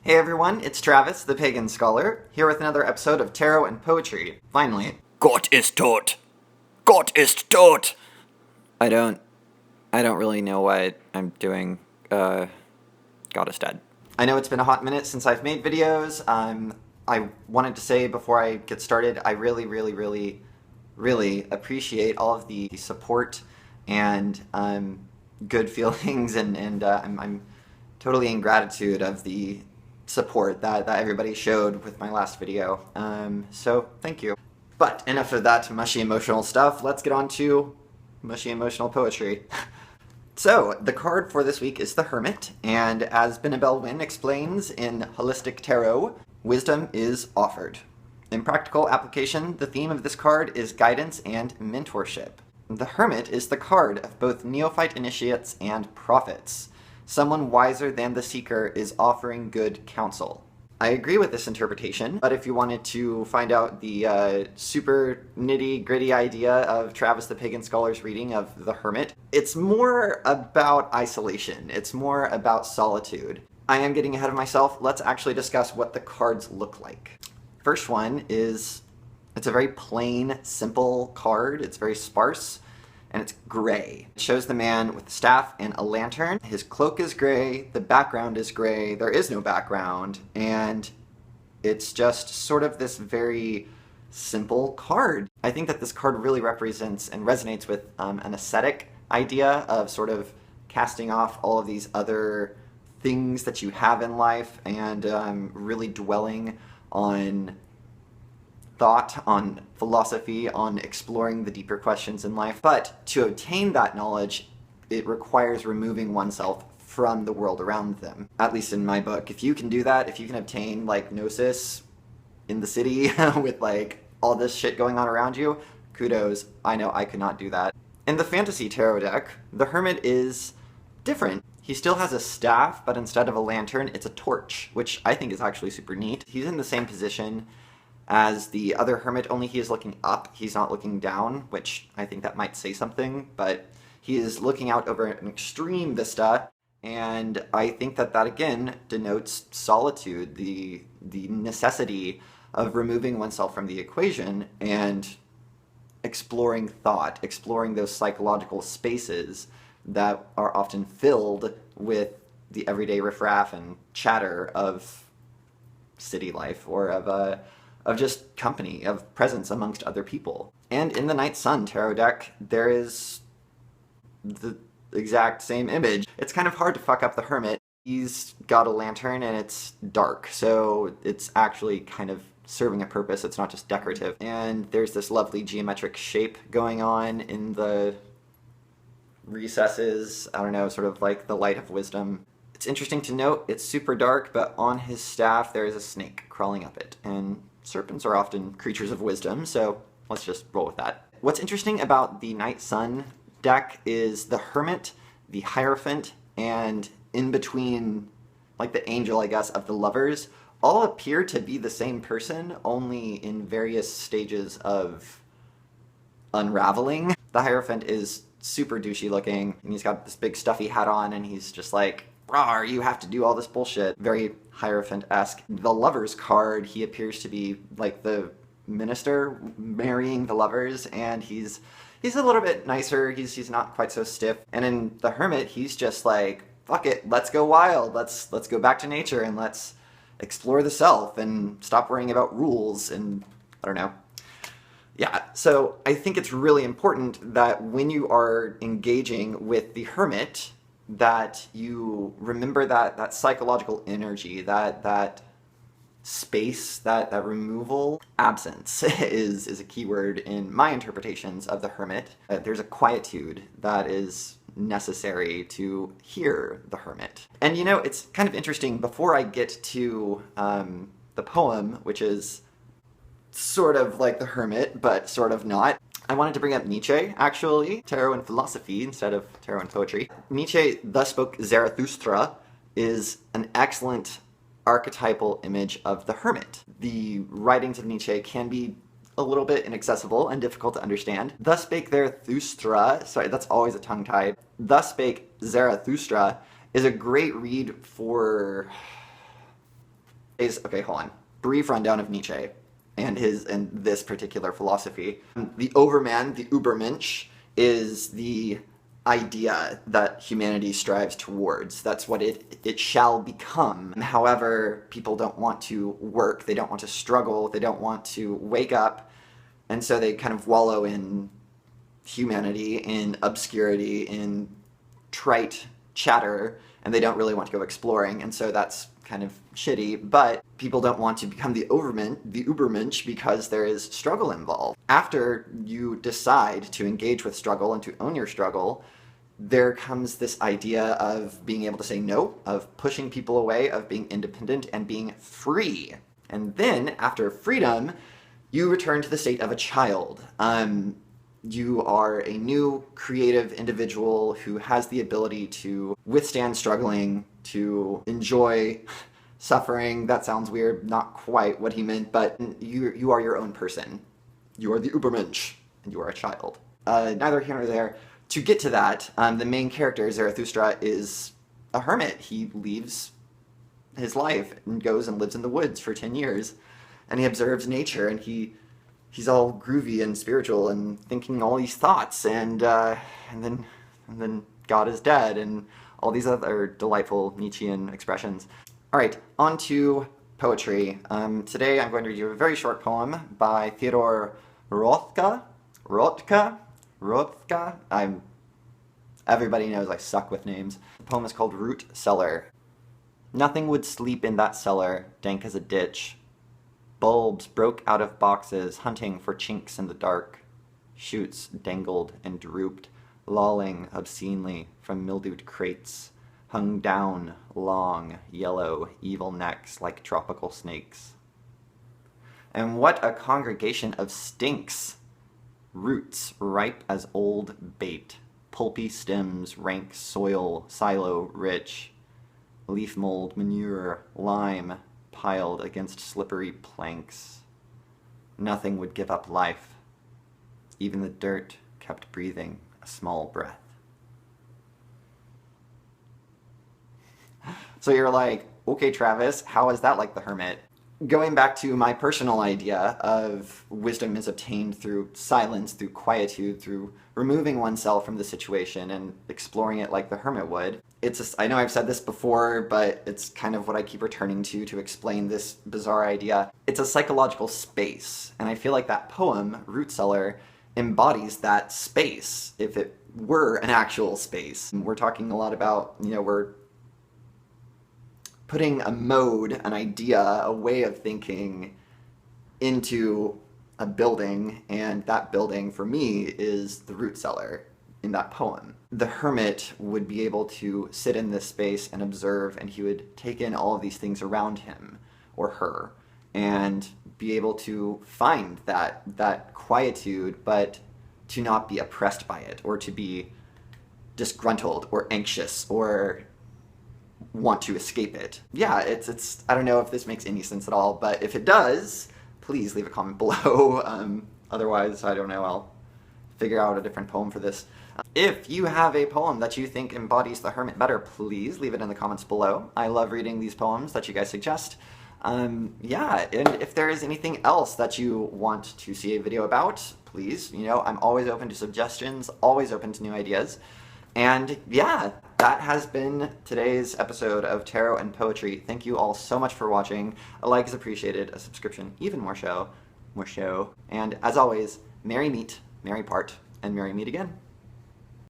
Hey everyone, it's Travis, the Pagan Scholar, here with another episode of Tarot and Poetry. Finally. Gott ist tot! Gott ist tot! I don't really know what I'm doing. God is dead. I know it's been a hot minute since I've made videos. I wanted to say before I get started, I really appreciate all of the support and good feelings, and I'm totally in gratitude of the support that everybody showed with my last video. So thank you. But enough of that mushy emotional stuff. Let's get on to mushy emotional poetry. So, the card for this week is the Hermit, and as Benabel Wynn explains in Holistic Tarot, wisdom is offered. In practical application, the theme of this card is guidance and mentorship. The Hermit is the card of both neophyte initiates and prophets. Someone wiser than the seeker is offering good counsel. I agree with this interpretation, but if you wanted to find out the super nitty-gritty idea of Travis the Pagan Scholar's reading of the Hermit, it's more about isolation. It's more about solitude. I am getting ahead of myself. Let's actually discuss what the cards look like. First one is, it's a very plain, simple card. It's very sparse, and it's gray. It shows the man with the staff and a lantern. His cloak is gray, the background is gray, there is no background, and it's just sort of this very simple card. I think that this card really represents and resonates with an ascetic idea of sort of casting off all of these other things that you have in life and really dwelling on thought, on philosophy, on exploring the deeper questions in life. But to obtain that knowledge, it requires removing oneself from the world around them. At least in my book. If you can do that, if you can obtain like gnosis in the city with like all this shit going on around you, kudos. I know I could not do that. In the fantasy tarot deck, the Hermit is different. He still has a staff, but instead of a lantern, it's a torch, which I think is actually super neat. He's in the same position as the other Hermit, only he is looking up, he's not looking down, which I think that might say something, but he is looking out over an extreme vista, and I think that that again denotes solitude, the necessity of removing oneself from the equation and exploring thought, exploring those psychological spaces that are often filled with the everyday riffraff and chatter of city life, or of just company, of presence amongst other people. And in the Night Sun tarot deck, there is the exact same image. It's kind of hard to fuck up the Hermit. He's got a lantern and it's dark, so it's actually kind of serving a purpose. It's not just decorative. And there's this lovely geometric shape going on in the recesses, I don't know, sort of like the light of wisdom. It's interesting to note, it's super dark, but on his staff there is a snake crawling up it, and serpents are often creatures of wisdom, so let's just roll with that. What's interesting about the Night Sun deck is the Hermit, the Hierophant, and in between, like the angel, I guess, of the Lovers, all appear to be the same person, only in various stages of unraveling. The Hierophant is super douchey looking, and he's got this big stuffy hat on, and he's just like, "Rawr, you have to do all this bullshit." Very Hierophant-esque. The Lovers card, he appears to be like the minister marrying the lovers, and he's a little bit nicer, he's not quite so stiff. And in the Hermit, he's just like, fuck it, let's go wild, let's go back to nature, and let's explore the self, and stop worrying about rules, and I don't know. Yeah, so I think it's really important that when you are engaging with the Hermit, that you remember that psychological energy, that space, that removal. Absence is a key word in my interpretations of the Hermit. There's a quietude that is necessary to hear the Hermit. And you know, it's kind of interesting, before I get to the poem, which is sort of like the Hermit, but sort of not, I wanted to bring up Nietzsche, actually. Tarot and philosophy instead of tarot and poetry. Nietzsche, Thus Spoke Zarathustra, is an excellent archetypal image of the Hermit. The writings of Nietzsche can be a little bit inaccessible and difficult to understand. Thus Spake Zarathustra, sorry, that's always a tongue tie. Thus Spake Zarathustra is a great read for Okay, hold on. Brief rundown of Nietzsche and this particular philosophy. The Overman, the Übermensch, is the idea that humanity strives towards. That's what it shall become. However, people don't want to work, they don't want to struggle, they don't want to wake up, and so they kind of wallow in humanity, in obscurity, in trite chatter, and they don't really want to go exploring, and so that's kind of shitty. But people don't want to become the Übermensch, because there is struggle involved. After you decide to engage with struggle and to own your struggle, there comes this idea of being able to say no, of pushing people away, of being independent and being free. And then, after freedom, you return to the state of a child. You are a new, creative individual who has the ability to withstand struggling, to enjoy suffering. That sounds weird, not quite what he meant, but you are your own person. You are the Übermensch, and you are a child. Neither here nor there. To get to that, the main character, Zarathustra, is a hermit. He leaves his life and goes and lives in the woods for 10 years, and he observes nature, and he's all groovy and spiritual and thinking all these thoughts, and then God is dead, and all these other delightful Nietzschean expressions. All right, on to poetry. Today I'm going to read you a very short poem by Theodore Roethke. Everybody knows I suck with names. The poem is called Cellar. Nothing would sleep in that cellar, dank as a ditch. Bulbs broke out of boxes, hunting for chinks in the dark. Shoots dangled and drooped, lolling obscenely from mildewed crates, hung down long, yellow, evil necks like tropical snakes. And what a congregation of stinks! Roots ripe as old bait, pulpy stems, rank soil, silo rich, leaf mold, manure, lime, piled against slippery planks. Nothing would give up life. Even the dirt kept breathing a small breath. So you're like, okay, Travis, how is that like the Hermit? Going back to my personal idea of wisdom is obtained through silence, through quietude, through removing oneself from the situation and exploring it like the Hermit would. I know I've said this before, but it's kind of what I keep returning to explain this bizarre idea. It's a psychological space, and I feel like that poem, Cellar, embodies that space, if it were an actual space. We're talking a lot about, we're putting a mode, an idea, a way of thinking into a building, and that building, for me, is the cellar in that poem. The hermit would be able to sit in this space and observe, and he would take in all of these things around him, or her, and be able to find that quietude, but to not be oppressed by it, or to be disgruntled, or anxious, or want to escape it. Yeah, it's I don't know if this makes any sense at all, but if it does, please leave a comment below. Otherwise, I don't know, I'll figure out a different poem for this. If you have a poem that you think embodies the Hermit better, please leave it in the comments below. I love reading these poems that you guys suggest. Yeah, and if there is anything else that you want to see a video about, please, I'm always open to suggestions, always open to new ideas. And yeah, that has been today's episode of Tarot and Poetry. Thank you all so much for watching. A like is appreciated, a subscription even more show. And as always, merry meet, merry part, and merry meet again.